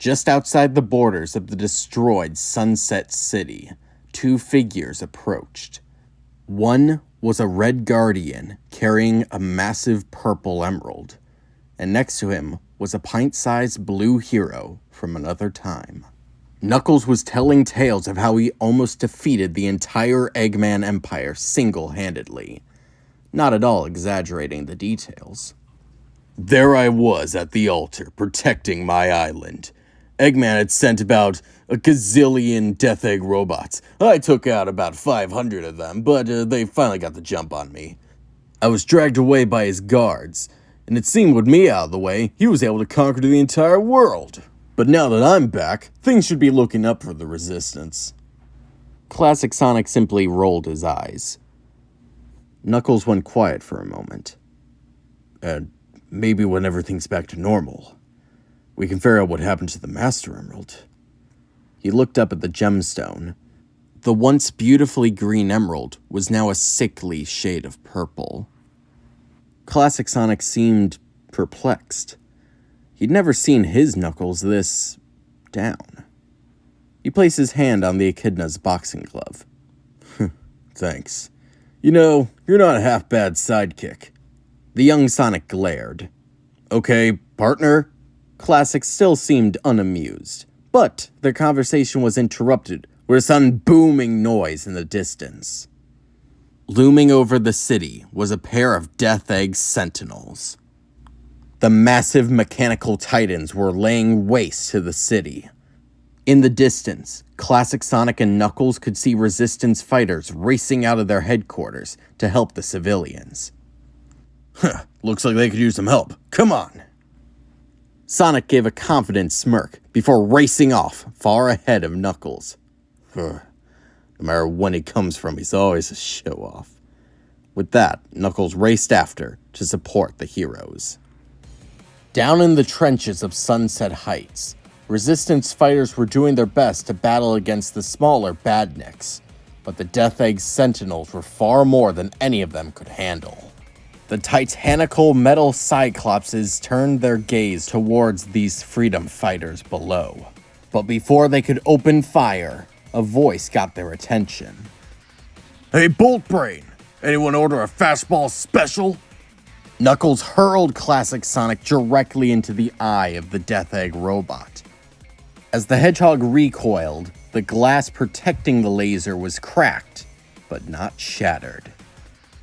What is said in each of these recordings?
Just outside the borders of the destroyed Sunset City, two figures approached. One was a red guardian carrying a massive purple emerald, and next to him was a pint-sized blue hero from another time. Knuckles was telling tales of how he almost defeated the entire Eggman Empire single-handedly, not at all exaggerating the details. There I was at the altar, protecting my island. Eggman had sent about a gazillion Death Egg robots. I took out about 500 of them, but they finally got the jump on me. I was dragged away by his guards, and it seemed with me out of the way, he was able to conquer the entire world. But now that I'm back, things should be looking up for the Resistance. Classic Sonic simply rolled his eyes. Knuckles went quiet for a moment. And maybe when everything's back to normal, we can figure out what happened to the Master Emerald. He looked up at the gemstone. The once beautifully green emerald was now a sickly shade of purple. Classic Sonic seemed perplexed. He'd never seen his Knuckles this down. He placed his hand on the echidna's boxing glove. Thanks. You know, you're not a half-bad sidekick. The young Sonic glared. Okay, partner? Classic still seemed unamused, but their conversation was interrupted with a sudden booming noise in the distance. Looming over the city was a pair of Death Egg sentinels. The massive mechanical titans were laying waste to the city. In the distance, Classic Sonic and Knuckles could see Resistance fighters racing out of their headquarters to help the civilians. Looks like they could use some help. Come on! Sonic gave a confident smirk before racing off far ahead of Knuckles. No matter when he comes from, he's always a show-off. With that, Knuckles raced after to support the heroes. Down in the trenches of Sunset Heights, Resistance fighters were doing their best to battle against the smaller badniks, but the Death Egg Sentinels were far more than any of them could handle. The titanical metal Cyclopses turned their gaze towards these freedom fighters below. But before they could open fire, a voice got their attention. Hey, Bolt Brain! Anyone order a fastball special? Knuckles hurled Classic Sonic directly into the eye of the Death Egg robot. As the hedgehog recoiled, the glass protecting the laser was cracked, but not shattered.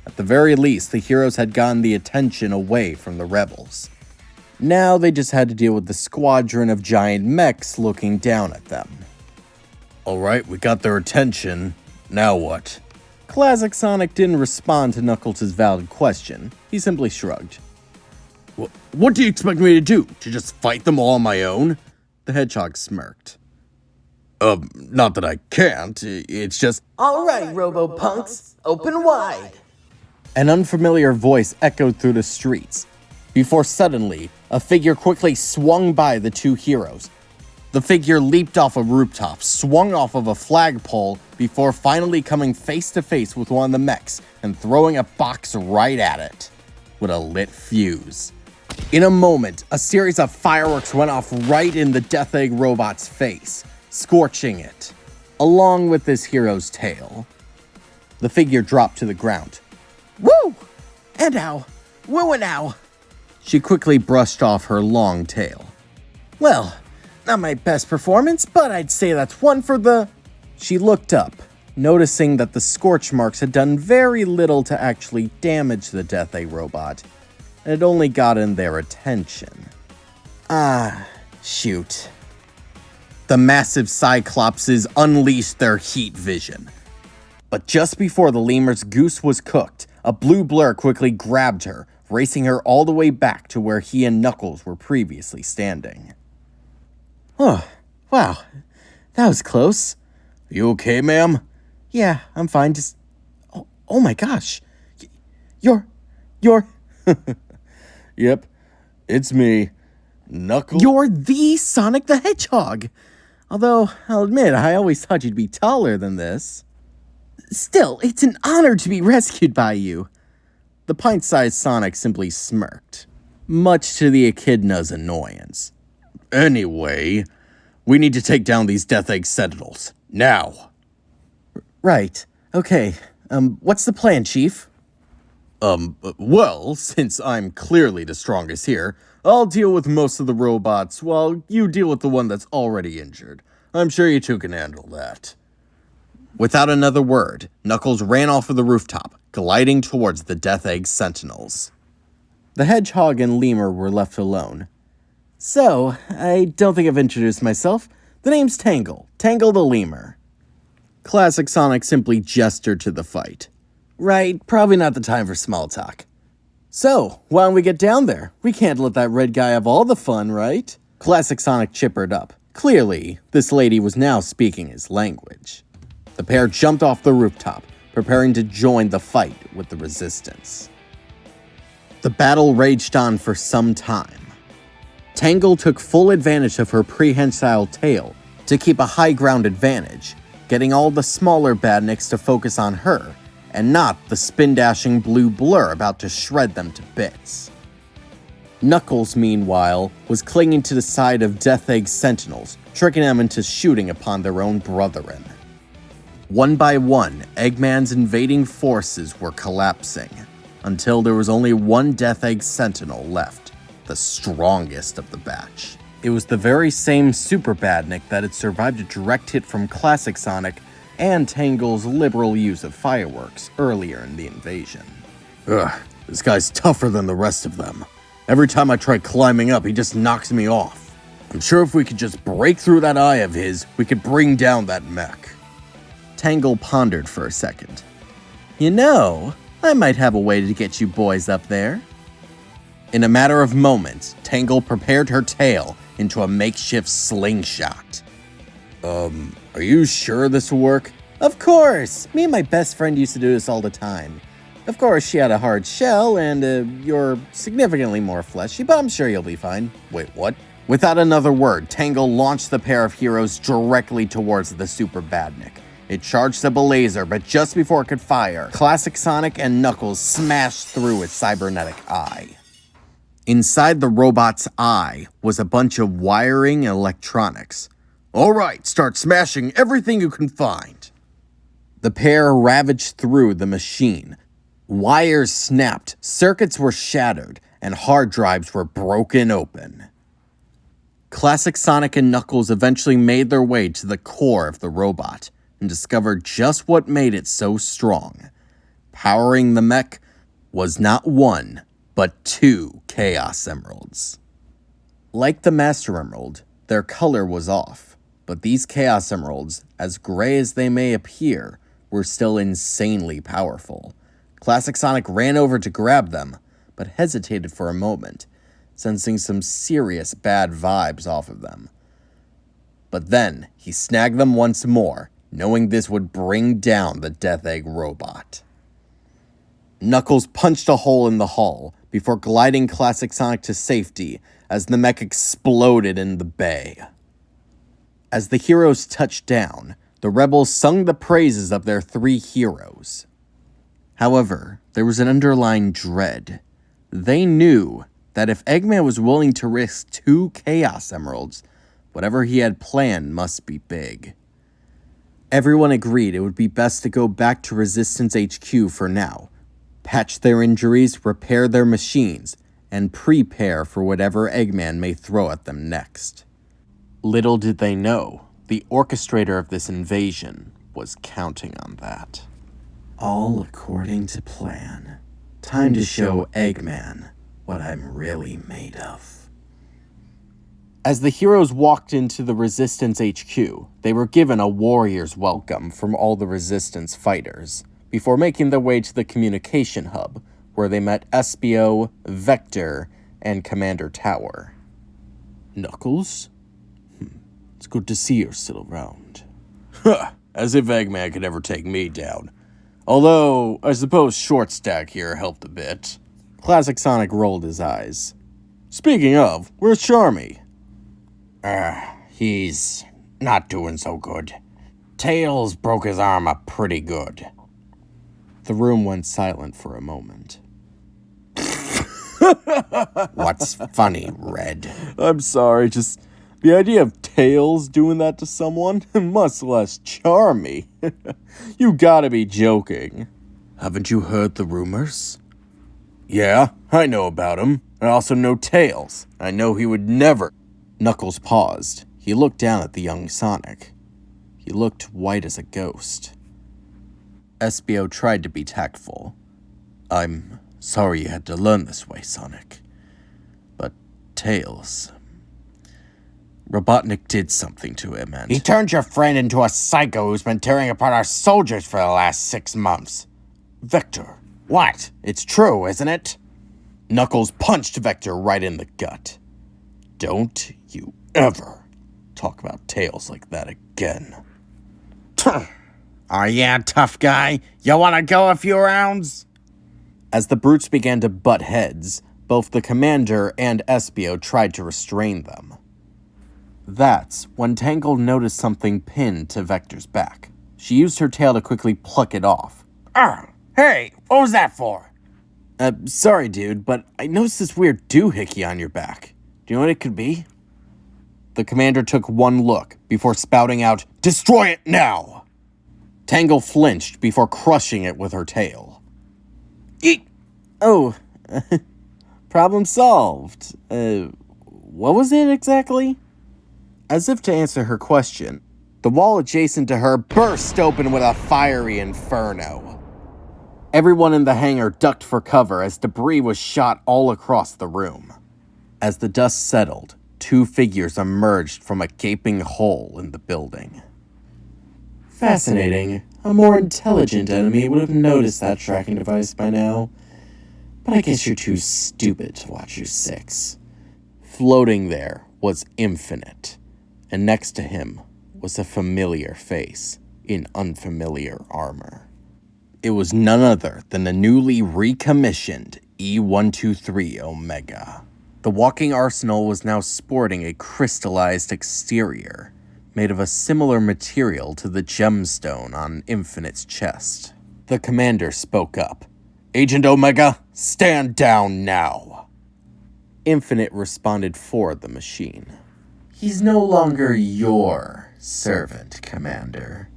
At the very least, the heroes had gotten the attention away from the rebels. Now they just had to deal with the squadron of giant mechs looking down at them. Alright, we got their attention. Now what? Classic Sonic didn't respond to Knuckles' valid question. He simply shrugged. What do you expect me to do? To just fight them all on my own? The hedgehog smirked. Not that I can't. It's just... Alright, Robo-Punks. Open wide. An unfamiliar voice echoed through the streets, before suddenly, a figure quickly swung by the two heroes. The figure leaped off a rooftop, swung off of a flagpole, before finally coming face to face with one of the mechs and throwing a box right at it, with a lit fuse. In a moment, a series of fireworks went off right in the Death Egg robot's face, scorching it, along with this hero's tail. The figure dropped to the ground. Woo! And ow! Woo and ow! She quickly brushed off her long tail. Well, not my best performance, but I'd say that's one for the... She looked up, noticing that the scorch marks had done very little to actually damage the Death Egg robot, and had only gotten their attention. Shoot. The massive Cyclopses unleashed their heat vision. But just before the lemur's goose was cooked, a blue blur quickly grabbed her, racing her all the way back to where he and Knuckles were previously standing. Oh, wow. That was close. You okay, ma'am? Yeah, I'm fine, just... Oh my gosh. You're... Yep, it's me, Knuckles. You're the Sonic the Hedgehog! Although, I'll admit, I always thought you'd be taller than this. Still, it's an honor to be rescued by you. The pint-sized Sonic simply smirked, much to the echidna's annoyance. Anyway, We need to take down these Death Egg Sentinels. Now. Right. Okay. What's the plan, Chief? Well, since I'm clearly the strongest here, I'll deal with most of the robots while you deal with the one that's already injured. I'm sure you two can handle that. Without another word, Knuckles ran off of the rooftop, gliding towards the Death Egg Sentinels. The Hedgehog and Lemur were left alone. So, I don't think I've introduced myself. The name's Tangle. Tangle the Lemur. Classic Sonic simply gestured to the fight. Right, probably not the time for small talk. So, why don't we get down there? We can't let that red guy have all the fun, right? Classic Sonic chippered up. Clearly, this lady was now speaking his language. The pair jumped off the rooftop, preparing to join the fight with the Resistance. The battle raged on for some time. Tangle took full advantage of her prehensile tail to keep a high ground advantage, getting all the smaller badniks to focus on her, and not the spin-dashing blue blur about to shred them to bits. Knuckles, meanwhile, was clinging to the side of Death Egg Sentinels, tricking them into shooting upon their own brethren. One by one, Eggman's invading forces were collapsing, until there was only one Death Egg Sentinel left, the strongest of the batch. It was the very same Super Badnik that had survived a direct hit from Classic Sonic and Tangle's liberal use of fireworks earlier in the invasion. Ugh, this guy's tougher than the rest of them. Every time I try climbing up, he just knocks me off. I'm sure if we could just break through that eye of his, we could bring down that mech. Tangle pondered for a second. You know, I might have a way to get you boys up there. In a matter of moments, Tangle prepared her tail into a makeshift slingshot. Are you sure this will work? Of course! Me and my best friend used to do this all the time. Of course, she had a hard shell, and you're significantly more fleshy, but I'm sure you'll be fine. Wait, what? Without another word, Tangle launched the pair of heroes directly towards the Super Badnik. It charged the laser, but just before it could fire, Classic Sonic and Knuckles smashed through its cybernetic eye. Inside the robot's eye was a bunch of wiring and electronics. All right, start smashing everything you can find. The pair ravaged through the machine. Wires snapped, circuits were shattered, and hard drives were broken open. Classic Sonic and Knuckles eventually made their way to the core of the robot and discovered just what made it so strong. Powering the mech was not one, but two Chaos Emeralds. Like the Master Emerald, their color was off, but these Chaos Emeralds, as gray as they may appear, were still insanely powerful. Classic Sonic ran over to grab them, but hesitated for a moment, sensing some serious bad vibes off of them. But then, he snagged them once more, knowing this would bring down the Death Egg robot. Knuckles punched a hole in the hull before gliding Classic Sonic to safety as the mech exploded in the bay. As the heroes touched down, the rebels sung the praises of their three heroes. However, there was an underlying dread. They knew that if Eggman was willing to risk two Chaos Emeralds, whatever he had planned must be big. Everyone agreed it would be best to go back to Resistance HQ for now, patch their injuries, repair their machines, and prepare for whatever Eggman may throw at them next. Little did they know, the orchestrator of this invasion was counting on that. All according to plan. Time to show Eggman what I'm really made of. As the heroes walked into the Resistance HQ, they were given a warrior's welcome from all the Resistance fighters, before making their way to the communication hub, where they met Espio, Vector, and Commander Tower. Knuckles? It's good to see you're still around. As if Eggman could ever take me down. Although, I suppose Short Stack here helped a bit. Classic Sonic rolled his eyes. Speaking of, where's Charmy? He's not doing so good. Tails broke his arm up pretty good. The room went silent for a moment. What's funny, Red? I'm sorry, just The idea of Tails doing that to someone, much less charm me. You gotta be joking. Haven't you heard the rumors? Yeah, I know about him. I also know Tails. I know he would never. Knuckles paused. He looked down at the young Sonic. He looked white as a ghost. Espio tried to be tactful. I'm sorry you had to learn this way, Sonic. But Tails... Robotnik did something to him and... He turned your friend into a psycho who's been tearing apart our soldiers for the last 6 months. Vector. What? It's true, isn't it? Knuckles punched Vector right in the gut. Don't you ever talk about Tails like that again. Oh yeah, tough guy? You wanna go a few rounds? As the brutes began to butt heads, both the Commander and Espio tried to restrain them. That's when Tangle noticed something pinned to Vector's back. She used her tail to quickly pluck it off. Hey, what was that for? Sorry, dude, but I noticed this weird doohickey on your back. Do you know what it could be? The Commander took one look before spouting out, "Destroy it now!" Tangle flinched before crushing it with her tail. Eek! Oh, problem solved. What was it exactly? As if to answer her question, the wall adjacent to her burst open with a fiery inferno. Everyone in the hangar ducked for cover as debris was shot all across the room. As the dust settled, 2 figures emerged from a gaping hole in the building. Fascinating. A more intelligent enemy would have noticed that tracking device by now. But I guess you're too stupid to watch your 6. Floating there was Infinite, and next to him was a familiar face in unfamiliar armor. It was none other than the newly recommissioned E-123 Omega. The walking arsenal was now sporting a crystallized exterior, made of a similar material to the gemstone on Infinite's chest. The Commander spoke up. "Agent Omega, stand down now." Infinite responded for the machine. "He's no longer your servant, Commander.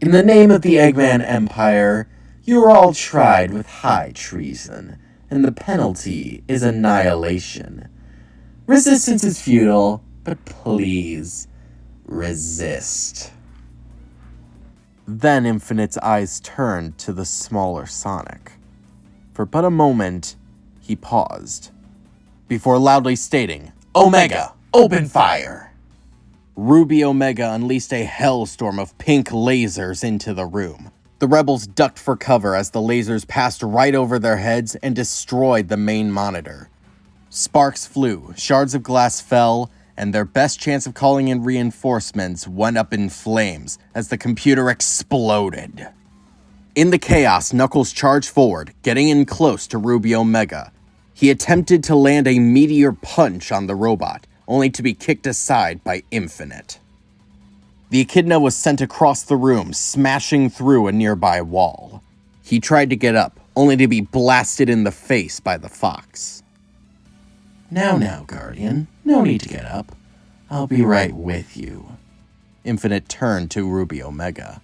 In the name of the Eggman Empire, you are all tried with high treason, and the penalty is annihilation. Resistance is futile, but please, resist." Then Infinite's eyes turned to the smaller Sonic. For but a moment, he paused, before loudly stating, "Omega, open fire!" Ruby Omega unleashed a hellstorm of pink lasers into the room. The rebels ducked for cover as the lasers passed right over their heads and destroyed the main monitor. Sparks flew, shards of glass fell, and their best chance of calling in reinforcements went up in flames as the computer exploded. In the chaos, Knuckles charged forward, getting in close to Ruby Omega. He attempted to land a meteor punch on the robot, only to be kicked aside by Infinite. The Echidna was sent across the room, smashing through a nearby wall. He tried to get up, only to be blasted in the face by the Fox. Now, Guardian. No need to get up. I'll be right with you." Infinite turned to Ruby Omega.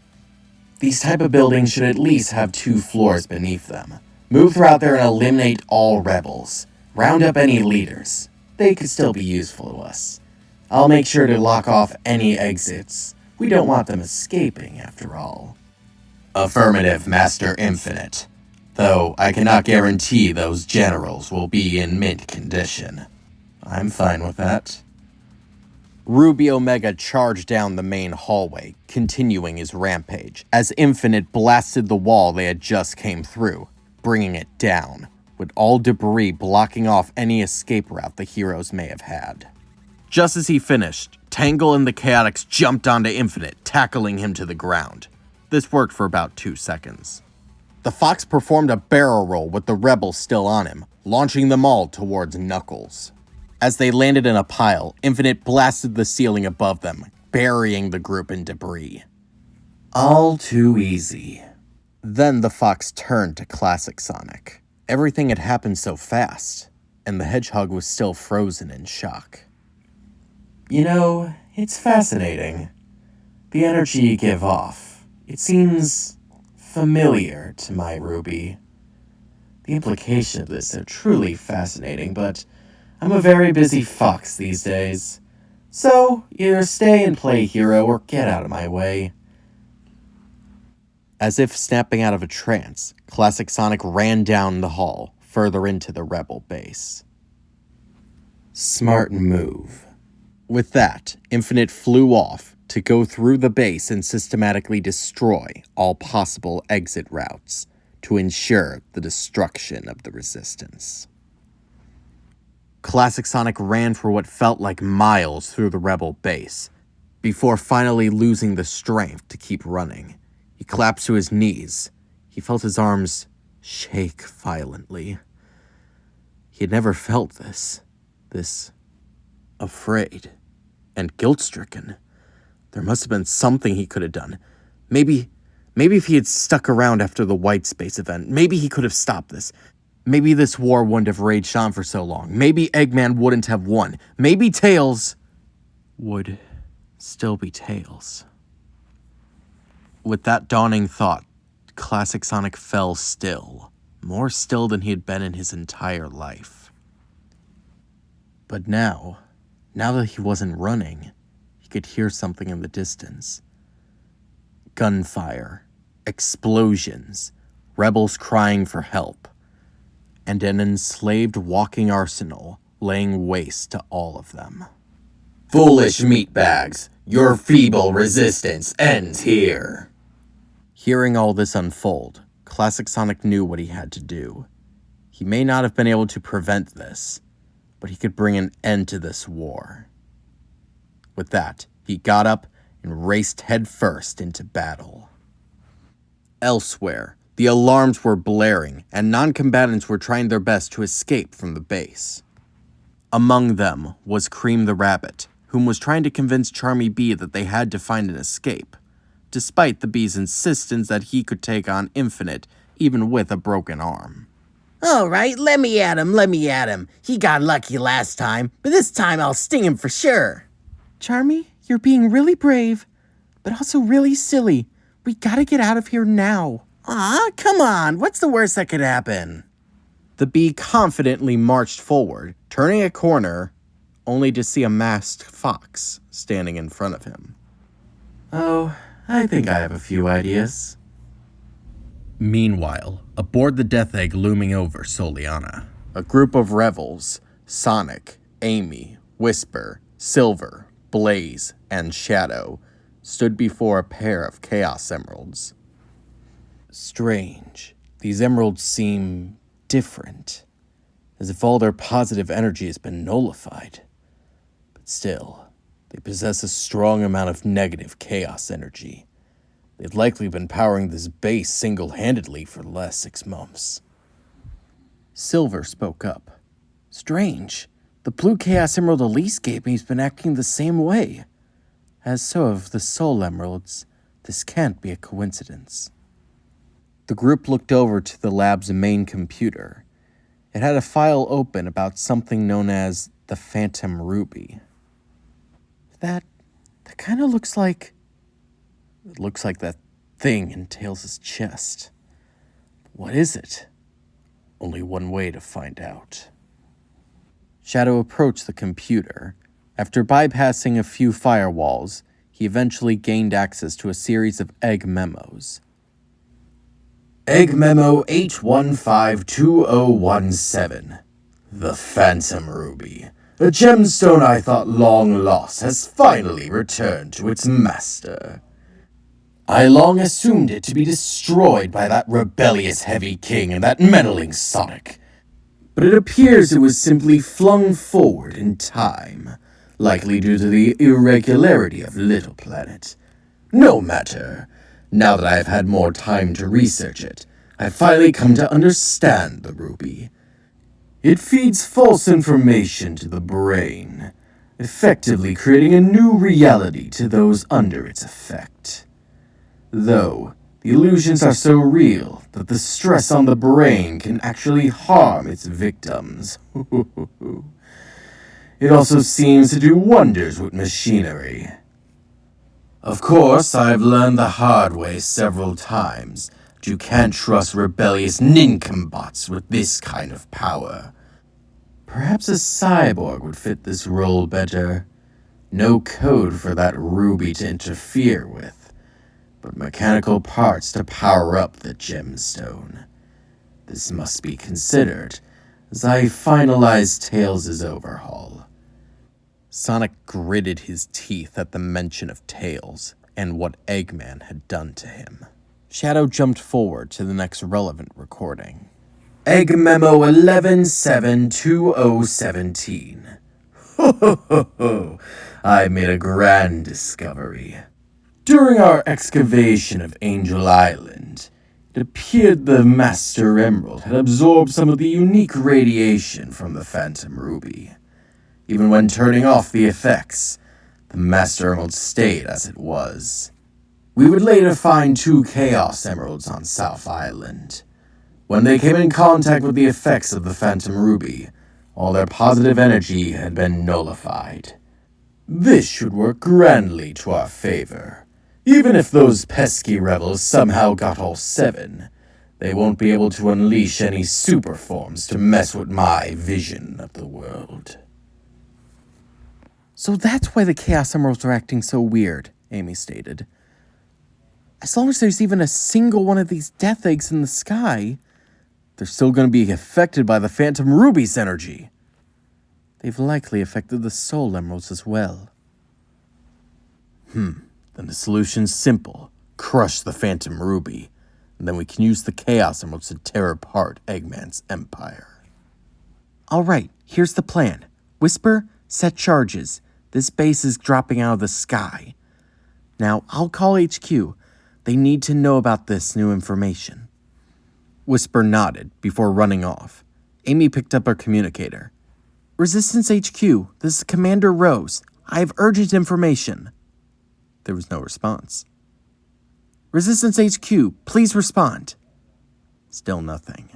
"These type of buildings should at least have 2 floors beneath them. Move throughout there and eliminate all rebels. Round up any leaders. They could still be useful to us. I'll make sure to lock off any exits. We don't want them escaping, after all." "Affirmative, Master Infinite. Though I cannot guarantee those generals will be in mint condition." "I'm fine with that." Ruby Omega charged down the main hallway, continuing his rampage, as Infinite blasted the wall they had just came through, bringing it down, with all debris blocking off any escape route the heroes may have had. Just as he finished, Tangle and the Chaotix jumped onto Infinite, tackling him to the ground. This worked for about 2 seconds. The Fox performed a barrel roll with the rebels still on him, launching them all towards Knuckles. As they landed in a pile, Infinite blasted the ceiling above them, burying the group in debris. All too easy. Then the Fox turned to Classic Sonic. Everything had happened so fast, and the Hedgehog was still frozen in shock. You know, it's fascinating. The energy you give off. It seems familiar to my Ruby. The implications of this are truly fascinating, but I'm a very busy fox these days. So, either stay and play hero or get out of my way. As if snapping out of a trance, Classic Sonic ran down the hall, further into the rebel base. Smart move. With that, Infinite flew off to go through the base and systematically destroy all possible exit routes to ensure the destruction of the Resistance. Classic Sonic ran for what felt like miles through the rebel base, before finally losing the strength to keep running. He collapsed to his knees. He felt his arms shake violently. He had never felt this afraid and guilt-stricken. There must have been something he could have done. Maybe if he had stuck around after the White Space event, maybe he could have stopped this. Maybe this war wouldn't have raged on for so long. Maybe Eggman wouldn't have won. Maybe Tails would still be Tails. With that dawning thought, Classic Sonic fell still, more still than he had been in his entire life. But now that he wasn't running, he could hear something in the distance. Gunfire, explosions, rebels crying for help, and an enslaved walking arsenal laying waste to all of them. Foolish meatbags, your feeble resistance ends here. Hearing all this unfold, Classic Sonic knew what he had to do. He may not have been able to prevent this, but he could bring an end to this war. With that, he got up and raced headfirst into battle. Elsewhere, the alarms were blaring, and non-combatants were trying their best to escape from the base. Among them was Cream the Rabbit, whom was trying to convince Charmy Bee that they had to find an escape, despite the Bee's insistence that he could take on Infinite, even with a broken arm. All right, let me at him. He got lucky last time, but this time I'll sting him for sure. Charmy, you're being really brave, but also really silly. We gotta get out of here now. Aw, come on, what's the worst that could happen? The Bee confidently marched forward, turning a corner, only to see a masked fox standing in front of him. Oh, I think I have a few ideas. Meanwhile, aboard the Death Egg looming over Soliana, a group of rebels, Sonic, Amy, Whisper, Silver, Blaze, and Shadow, stood before a pair of Chaos Emeralds. Strange. These emeralds seem different, as if all their positive energy has been nullified. But still, they possess a strong amount of negative chaos energy. They've likely been powering this base single-handedly for the last 6 months. Silver spoke up. Strange. The blue Chaos Emerald Elise gave me has been acting the same way. As so have the Soul Emeralds. This can't be a coincidence. The group looked over to the lab's main computer. It had a file open about something known as the Phantom Ruby. That kind of looks like... It looks like that thing in Tails' chest. What is it? Only one way to find out. Shadow approached the computer. After bypassing a few firewalls, he eventually gained access to a series of egg memos. Egg Memo 8152017. The Phantom Ruby. A gemstone I thought long lost has finally returned to its master. I long assumed it to be destroyed by that rebellious Heavy King and that meddling Sonic. But it appears it was simply flung forward in time, likely due to the irregularity of Little Planet. No matter. Now that I've had more time to research it, I've finally come to understand the Ruby. It feeds false information to the brain, effectively creating a new reality to those under its effect. Though, the illusions are so real that the stress on the brain can actually harm its victims. It also seems to do wonders with machinery. Of course, I've learned the hard way several times that you can't trust rebellious nincompoops with this kind of power. Perhaps a cyborg would fit this role better. No code for that ruby to interfere with, but mechanical parts to power up the gemstone. This must be considered as I finalize Tails' overhaul. Sonic gritted his teeth at the mention of Tails and what Eggman had done to him. Shadow jumped forward to the next relevant recording. Egg Memo 11-7-2017. Ho ho ho ho! I made a grand discovery. During our excavation of Angel Island, it appeared the Master Emerald had absorbed some of the unique radiation from the Phantom Ruby. Even when turning off the effects, the Master Emerald stayed as it was. We would later find 2 Chaos Emeralds on South Island. When they came in contact with the effects of the Phantom Ruby, all their positive energy had been nullified. This should work grandly to our favor. Even if those pesky rebels somehow got all 7, they won't be able to unleash any super forms to mess with my vision of the world. So that's why the Chaos Emeralds are acting so weird, Amy stated. As long as there's even a single one of these Death Eggs in the sky, they're still going to be affected by the Phantom Ruby's energy. They've likely affected the Soul Emeralds as well. Then the solution's simple. Crush the Phantom Ruby, and then we can use the Chaos Emeralds to tear apart Eggman's empire. Alright, here's the plan. Whisper, set charges. This base is dropping out of the sky. Now, I'll call HQ. They need to know about this new information. Whisper nodded before running off. Amy picked up her communicator. Resistance HQ, this is Commander Rose. I have urgent information. There was no response. Resistance HQ, please respond. Still nothing.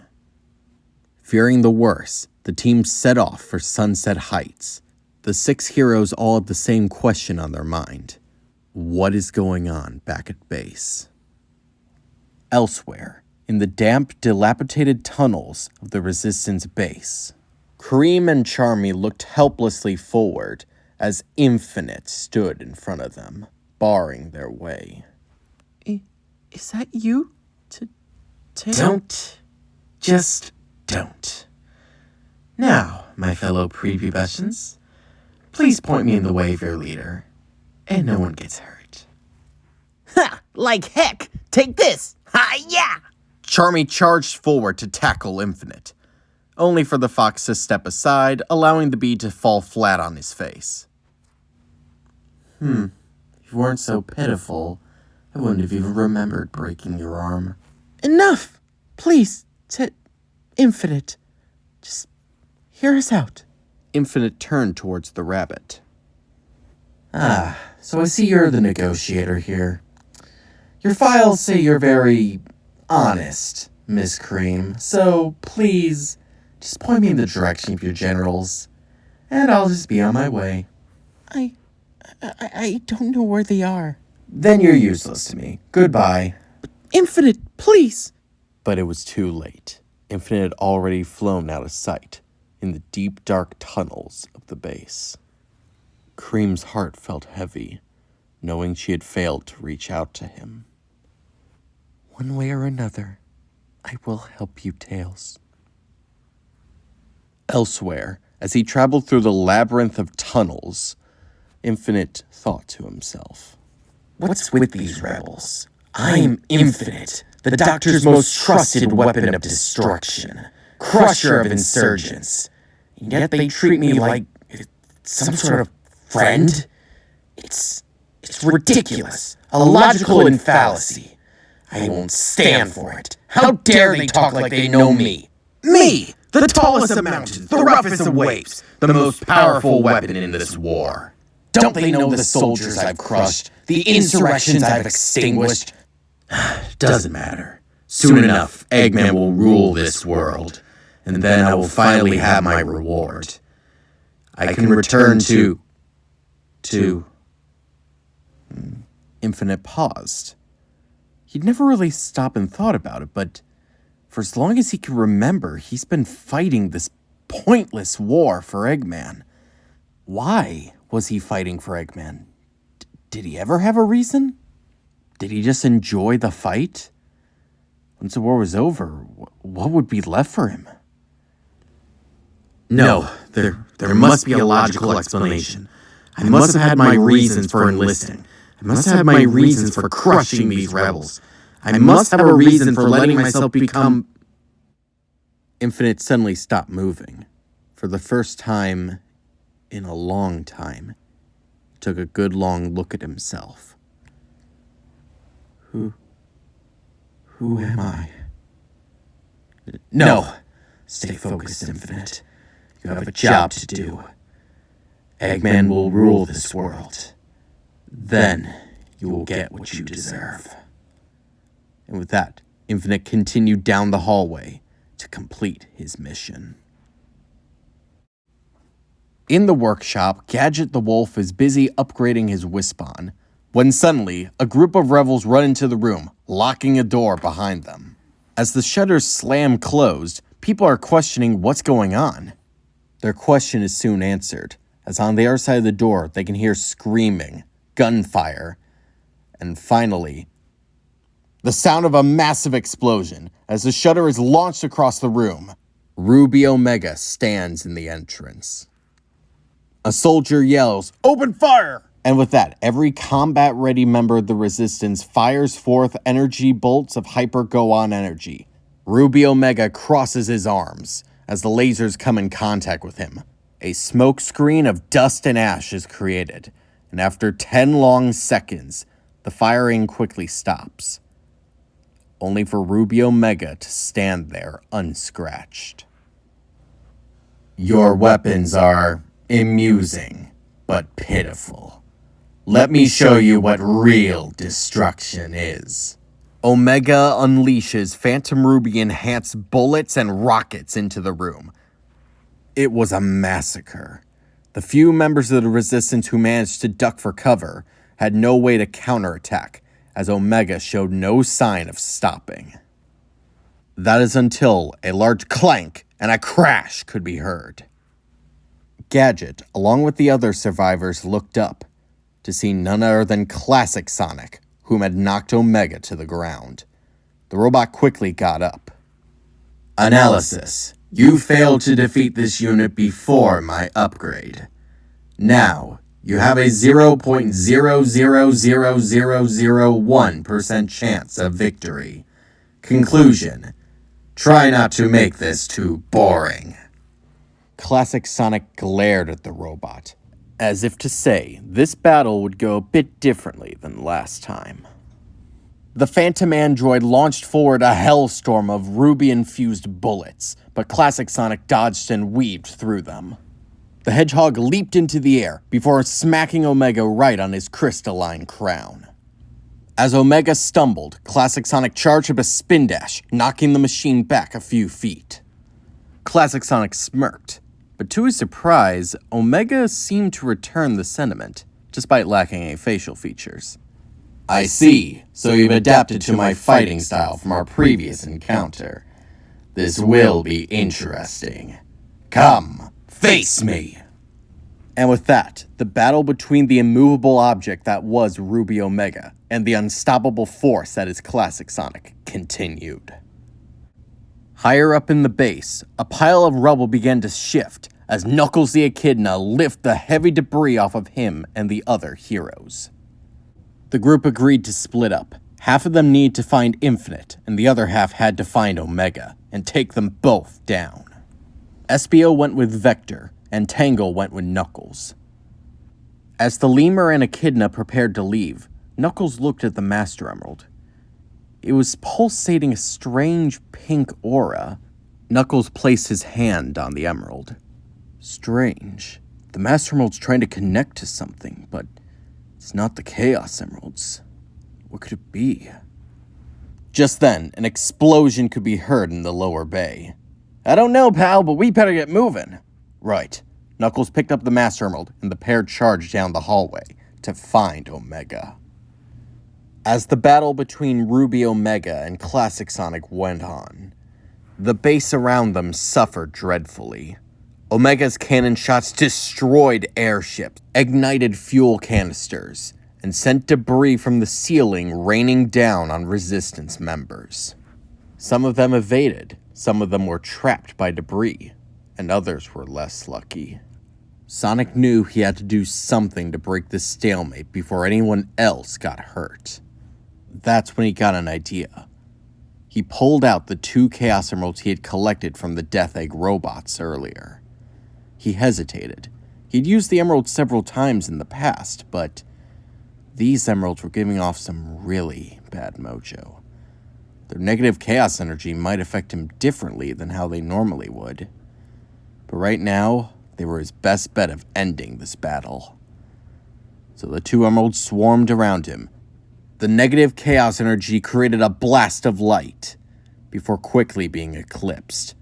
Fearing the worst, the team set off for Sunset Heights. The 6 heroes all had the same question on their mind. What is going on back at base? Elsewhere, in the damp, dilapidated tunnels of the Resistance base, Kareem and Charmy looked helplessly forward as Infinite stood in front of them, barring their way. Is that you? Don't. Just don't. Now, my fellow prepubescents, please point me in the way of your leader, and no one gets hurt. Ha! Like heck! Take this! Ha! Yeah! Charmy charged forward to tackle Infinite, only for the fox to step aside, allowing the bee to fall flat on his face. If you weren't so pitiful, I wouldn't have even remembered breaking your arm. Enough! Please, Infinite. Just hear us out. Infinite turned towards the rabbit. So I see you're the negotiator here. Your files say you're very honest, Miss Cream, so please, just point me in the direction of your generals, and I'll just be on my way. I don't know where they are. Then you're useless to me. Goodbye. Infinite, please! But it was too late. Infinite had already flown out of sight in the deep, dark tunnels of the base. Cream's heart felt heavy, knowing she had failed to reach out to him. One way or another, I will help you, Tails. Elsewhere, as he traveled through the labyrinth of tunnels, Infinite thought to himself. What's with these rebels? I'm Infinite, the Doctor's most trusted weapon of destruction, crusher of insurgents. And yet they treat me like some sort of friend? It's ridiculous, a logical fallacy. I won't stand for it. How dare they talk like they know me? Me, the tallest of mountains, the roughest of waves, the most powerful weapon in this war. Don't they know the soldiers I've crushed, the insurrections I've extinguished? Doesn't matter. Soon enough, Eggman will rule this world, and then I will finally have my reward. I can return to... Infinite paused. He'd never really stopped and thought about it, but for as long as he can remember, he's been fighting this pointless war for Eggman. Why was he fighting for Eggman? Did he ever have a reason? Did he just enjoy the fight? Once the war was over, what would be left for him? No, there must be a logical explanation. I must have had my reasons for enlisting. I must have had my reasons for crushing these rebels. I must have a reason for letting myself become... Infinite suddenly stopped moving. For the first time in a long time, he took a good long look at himself. Who am I? No. Stay focused, Infinite. You have a job to do. Eggman will rule this world. Then you will get what you deserve. And with that, Infinite continued down the hallway to complete his mission. In the workshop, Gadget the Wolf is busy upgrading his Wispon, when suddenly, a group of rebels run into the room, locking a door behind them. As the shutters slam closed, people are questioning what's going on. Their question is soon answered, as on the other side of the door, they can hear screaming, gunfire, and finally, the sound of a massive explosion as the shutter is launched across the room. Ruby Omega stands in the entrance. A soldier yells, "Open fire!" And with that, every combat-ready member of the Resistance fires forth energy bolts of Hyper-Gohan energy. Ruby Omega crosses his arms as the lasers come in contact with him. A smoke screen of dust and ash is created, and after 10 long seconds, the firing quickly stops, only for Ruby Omega to stand there unscratched. Your weapons are amusing, but pitiful. Let me show you what real destruction is. Omega unleashes Phantom Ruby enhanced bullets and rockets into the room. It was a massacre. The few members of the Resistance who managed to duck for cover had no way to counterattack, as Omega showed no sign of stopping. That is until a large clank and a crash could be heard. Gadget, along with the other survivors, looked up to see none other than Classic Sonic, whom had knocked Omega to the ground. The robot quickly got up. Analysis. You failed to defeat this unit before my upgrade. Now, you have a 0.000001% chance of victory. Conclusion. Try not to make this too boring. Classic Sonic glared at the robot, as if to say this battle would go a bit differently than last time. The Phantom Android launched forward a hellstorm of ruby-infused bullets, but Classic Sonic dodged and weaved through them. The Hedgehog leaped into the air before smacking Omega right on his crystalline crown. As Omega stumbled, Classic Sonic charged up a spin dash, knocking the machine back a few feet. Classic Sonic smirked, but to his surprise, Omega seemed to return the sentiment, despite lacking any facial features. I see, so you've adapted to my fighting style from our previous encounter. This will be interesting. Come, face me! And with that, the battle between the immovable object that was Ruby Omega and the unstoppable force that is Classic Sonic continued. Higher up in the base, a pile of rubble began to shift as Knuckles the Echidna lifted the heavy debris off of him and the other heroes. The group agreed to split up. Half of them needed to find Infinite, and the other half had to find Omega and take them both down. Espio went with Vector, and Tangle went with Knuckles. As the lemur and Echidna prepared to leave, Knuckles looked at the Master Emerald. It was pulsating a strange pink aura. Knuckles placed his hand on the emerald. Strange. The Master Emerald's trying to connect to something, but it's not the Chaos Emeralds. What could it be? Just then, an explosion could be heard in the lower bay. I don't know, pal, but we better get moving. Right. Knuckles picked up the Master Emerald, and the pair charged down the hallway to find Omega. As the battle between Ruby Omega and Classic Sonic went on, the base around them suffered dreadfully. Omega's cannon shots destroyed airships, ignited fuel canisters, and sent debris from the ceiling raining down on Resistance members. Some of them evaded, some of them were trapped by debris, and others were less lucky. Sonic knew he had to do something to break the stalemate before anyone else got hurt. That's when he got an idea. He pulled out the 2 Chaos Emeralds he had collected from the Death Egg robots earlier. He hesitated. He'd used the emeralds several times in the past, but these emeralds were giving off some really bad mojo. Their negative chaos energy might affect him differently than how they normally would. But right now, they were his best bet of ending this battle. So the 2 emeralds swarmed around him. The negative chaos energy created a blast of light, before quickly being eclipsed.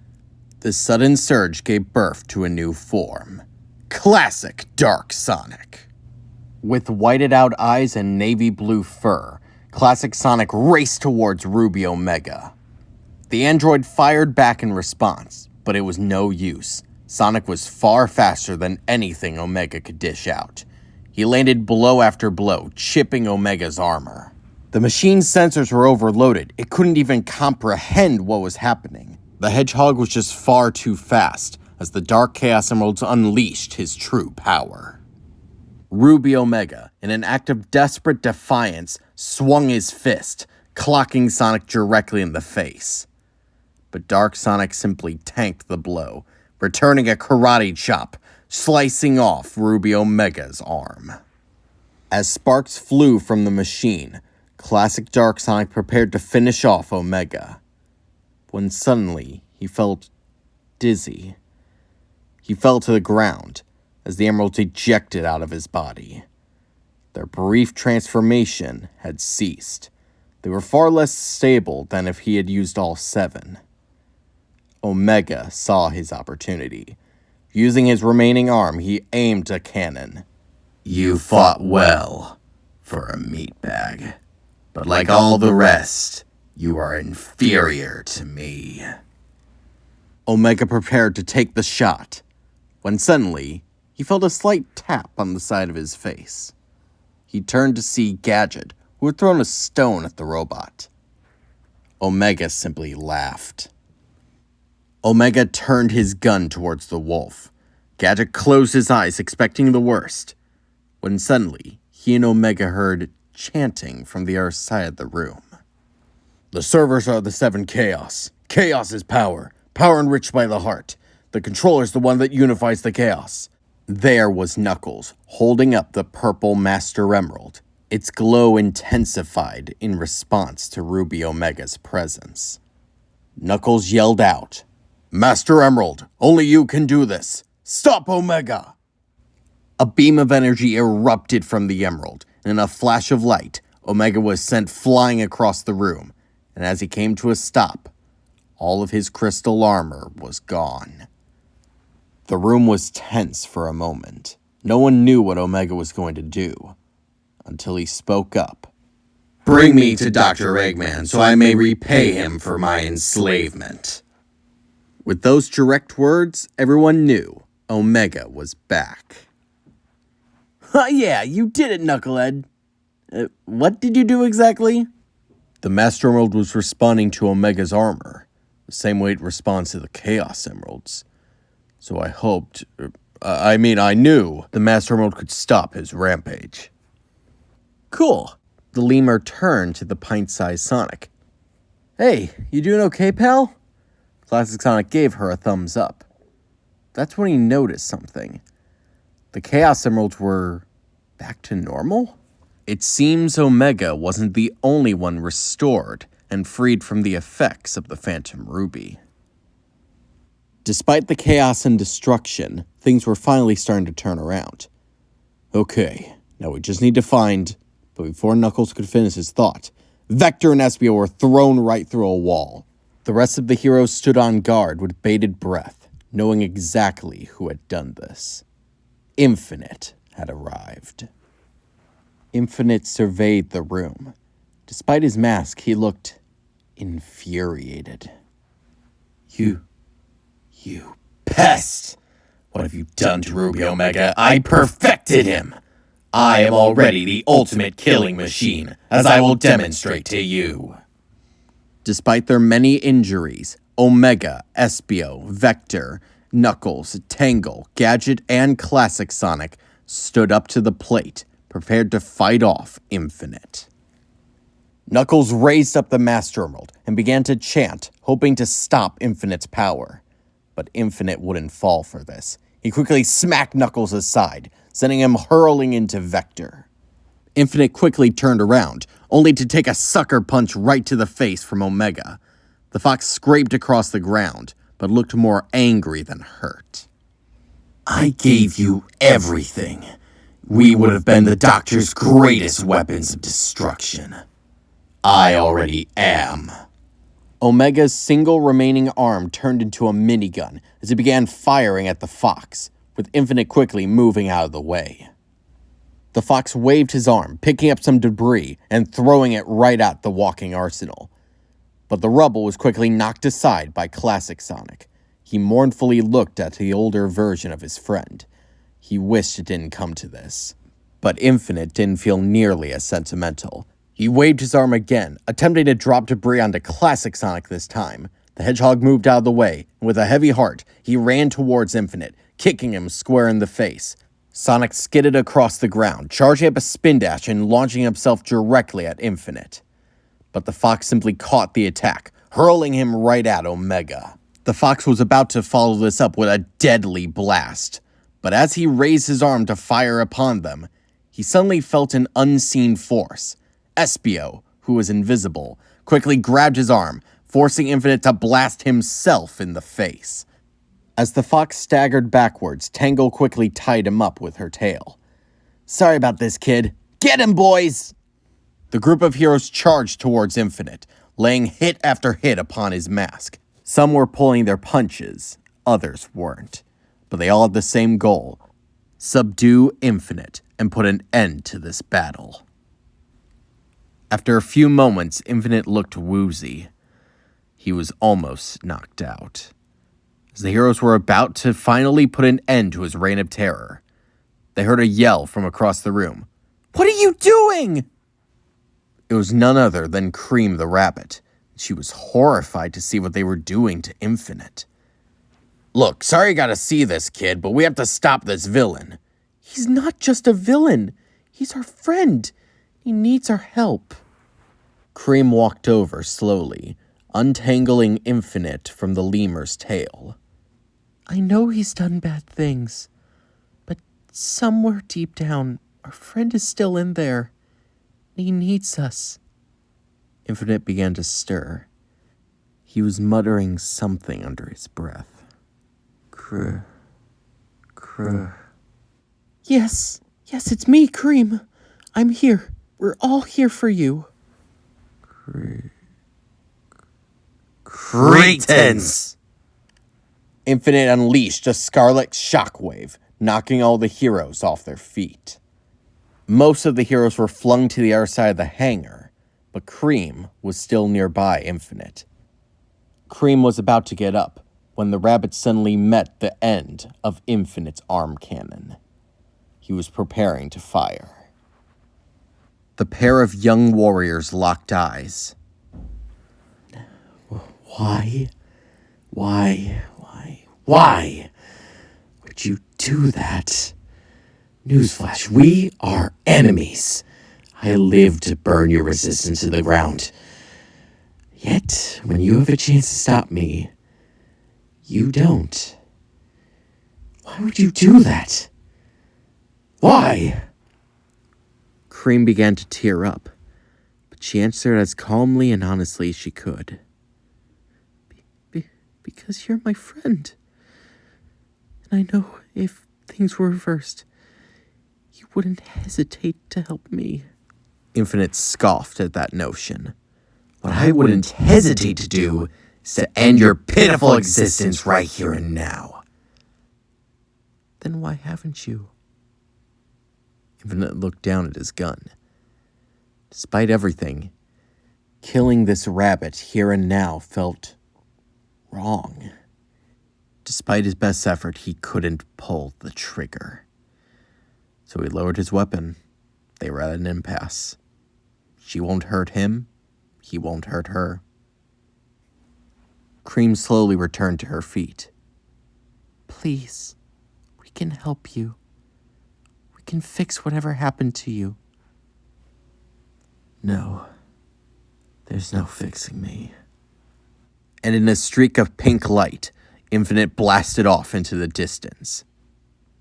This sudden surge gave birth to a new form. Classic Dark Sonic. With whited out eyes and navy blue fur, Classic Sonic raced towards Ruby Omega. The android fired back in response, but it was no use. Sonic was far faster than anything Omega could dish out. He landed blow after blow, chipping Omega's armor. The machine's sensors were overloaded. It couldn't even comprehend what was happening. The hedgehog was just far too fast, as the Dark Chaos Emeralds unleashed his true power. Ruby Omega, in an act of desperate defiance, swung his fist, clocking Sonic directly in the face. But Dark Sonic simply tanked the blow, returning a karate chop, slicing off Ruby Omega's arm. As sparks flew from the machine, Classic Dark Sonic prepared to finish off Omega, when suddenly he felt dizzy. He fell to the ground as the emeralds ejected out of his body. Their brief transformation had ceased. They were far less stable than if he had used all 7. Omega saw his opportunity. Using his remaining arm, he aimed a cannon. You fought well for a meatbag, but like all the rest, you are inferior to me. Omega prepared to take the shot, when suddenly he felt a slight tap on the side of his face. He turned to see Gadget, who had thrown a stone at the robot. Omega simply laughed. Omega turned his gun towards the wolf. Gadget closed his eyes, expecting the worst, when suddenly he and Omega heard chanting from the other side of the room. The servers are the 7 chaos. Chaos is power. Power enriched by the heart. The controller is the one that unifies the chaos. There was Knuckles, holding up the purple Master Emerald. Its glow intensified in response to Ruby Omega's presence. Knuckles yelled out, "Master Emerald, only you can do this. Stop Omega!" A beam of energy erupted from the emerald, and in a flash of light, Omega was sent flying across the room, and as he came to a stop, all of his crystal armor was gone. The room was tense for a moment. No one knew what Omega was going to do, until he spoke up. Bring me to Dr. Eggman so I may repay him for my enslavement. With those direct words, everyone knew Omega was back. Yeah, you did it, Knucklehead. What did you do exactly? The Master Emerald was responding to Omega's armor, the same way it responds to the Chaos Emeralds. So I knew the Master Emerald could stop his rampage. Cool. The lemur turned to the pint-sized Sonic. Hey, you doing okay, pal? Classic Sonic gave her a thumbs up. That's when he noticed something. The Chaos Emeralds were back to normal? It seems Omega wasn't the only one restored and freed from the effects of the Phantom Ruby. Despite the chaos and destruction, things were finally starting to turn around. Okay, now we just need to find... But before Knuckles could finish his thought, Vector and Espio were thrown right through a wall. The rest of the heroes stood on guard with bated breath, knowing exactly who had done this. Infinite had arrived. Infinite surveyed the room. Despite his mask, he looked infuriated. You pest! What have you done to Ruby Omega? I perfected him! I am already the ultimate killing machine, as I will demonstrate to you. Despite their many injuries, Omega, Espio, Vector, Knuckles, Tangle, Gadget, and Classic Sonic stood up to the plate, prepared to fight off Infinite. Knuckles raised up the Master Emerald and began to chant, hoping to stop Infinite's power. But Infinite wouldn't fall for this. He quickly smacked Knuckles aside, sending him hurling into Vector. Infinite quickly turned around, only to take a sucker punch right to the face from Omega. The fox scraped across the ground, but looked more angry than hurt. I gave you everything. We would have been the Doctor's greatest weapons of destruction. I already am. Omega's single remaining arm turned into a minigun as he began firing at the fox, with Infinite quickly moving out of the way. The fox waved his arm, picking up some debris and throwing it right at the walking arsenal. But the rubble was quickly knocked aside by Classic Sonic. He mournfully looked at the older version of his friend. He wished it didn't come to this. But Infinite didn't feel nearly as sentimental. He waved his arm again, attempting to drop debris onto Classic Sonic this time. The hedgehog moved out of the way, and with a heavy heart, he ran towards Infinite, kicking him square in the face. Sonic skidded across the ground, charging up a spin dash and launching himself directly at Infinite. But the fox simply caught the attack, hurling him right at Omega. The fox was about to follow this up with a deadly blast, but as he raised his arm to fire upon them, he suddenly felt an unseen force. Espio, who was invisible, quickly grabbed his arm, forcing Infinite to blast himself in the face. As the fox staggered backwards, Tangle quickly tied him up with her tail. "Sorry about this, kid. Get him, boys!" The group of heroes charged towards Infinite, laying hit after hit upon his mask. Some were pulling their punches, others weren't. But they all had the same goal: subdue Infinite and put an end to this battle. After a few moments, Infinite looked woozy. He was almost knocked out. As the heroes were about to finally put an end to his reign of terror, they heard a yell from across the room. "What are you doing?" It was none other than Cream the Rabbit. She was horrified to see what they were doing to Infinite. "Look, sorry you gotta see this, kid, but we have to stop this villain." "He's not just a villain. He's our friend. He needs our help." Cream walked over slowly, untangling Infinite from the lemur's tail. "I know he's done bad things, but somewhere deep down, our friend is still in there. He needs us." Infinite began to stir. He was muttering something under his breath. "Crr, crr." Yes, it's me, Cream. I'm here. We're all here for you." Cretins! Infinite unleashed a scarlet shockwave, knocking all the heroes off their feet. Most of the heroes were flung to the other side of the hangar, but Cream was still nearby Infinite. Cream was about to get up when the rabbit suddenly met the end of Infinite's arm cannon. He was preparing to fire. The pair of young warriors locked eyes. Why would you do that? Newsflash, we are enemies. I live to burn your resistance to the ground. Yet, when you have a chance to stop me, you don't. Why would you do that? Why? Cream began to tear up, but she answered as calmly and honestly as she could. Because you're my friend. And I know if things were reversed, you wouldn't hesitate to help me. Infinite scoffed at that notion. What I wouldn't hesitate to do is to end your pitiful existence right here and now. Then why haven't you? Infinite looked down at his gun. Despite everything, killing this rabbit here and now felt wrong. Despite his best effort, he couldn't pull the trigger. So he lowered his weapon. They were at an impasse. She won't hurt him. He won't hurt her. Cream slowly returned to her feet. Please, we can help you. We can fix whatever happened to you. No, there's no fixing me. And in a streak of pink light, Infinite blasted off into the distance.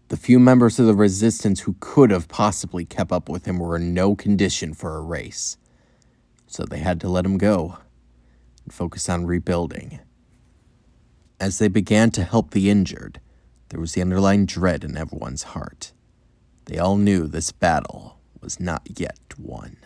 The few members of the Resistance who could have possibly kept up with him were in no condition for a race. So they had to let him go and focus on rebuilding. As they began to help the injured, there was the underlying dread in everyone's heart. They all knew this battle was not yet won.